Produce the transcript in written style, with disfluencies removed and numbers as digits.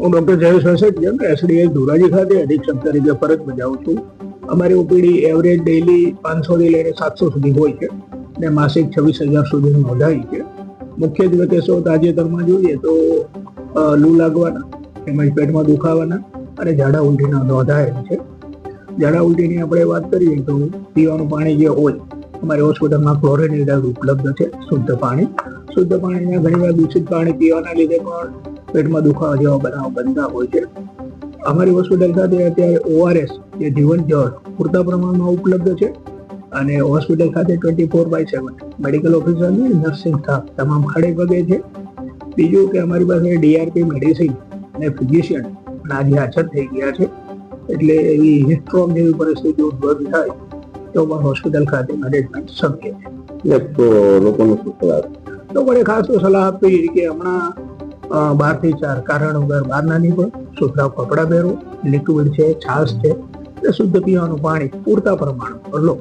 હું doctor Jayesh વસેટિયા SDH Dhoraji ખાતે અધિક્ષક તરીકે ફરજ બજાવું છું. અમારી ઓપીડી એવરેજ ડેઈલી 500 થી લઈને 700 સુધી હોય છે અને માસિક 26,000 સુધી નોંધાઈ છે. મુખ્યત્વે કેસો તાજેતરમાં જોઈએ તો લૂ લાગવાના, તેમજ પેટમાં દુખાવાના અને ઝાડા ઉલટીના નોંધાયેલ છે. ઝાડા ઉલટીની આપણે વાત કરીએ તો પીવાનું પાણી જે હોય, અમારી હોસ્પિટલમાં ક્લોરિનેટેડ ઉપલબ્ધ છે. શુદ્ધ પાણીના ઘણીવાર દૂષિત પાણી પીવાના લીધે પણ પેટમાં દુખાવા જેવા બનાવ બનતા હોય છે. અમારી હોસ્પિટલ ખાતે અત્યારે ORS જે જીવન જળ પૂરતા પ્રમાણમાં ઉપલબ્ધ છે અને હોસ્પિટલ ખાતે 24/7 મેડિકલ ઓફિસરની નર્સિંગ સ્ટાફ તમામ ખડે પગે છે. બીજું કે અમારી પાસે DRP મેડિસિન અને ફિઝિશિયન પણ આજે હાજર થઈ ગયા છે. એટલે એવી હિસ્ટ્રોક જેવી પરિસ્થિતિ ઉદ્ભવ થાય તો પણ હોસ્પિટલ ખાતે મેનેજમેન્ટ શક્ય છે. લોકોને ખાસ તો સલાહ આપવી કે હમણાં 2 થી 4 કારણ વગર બહાર ના નીકળો, સુતરાઉ કપડાં પહેરો, લિક્વિડ છે, છાશ છે, શુદ્ધ પીવાનું પાણી પૂરતા પ્રમાણમાં લો.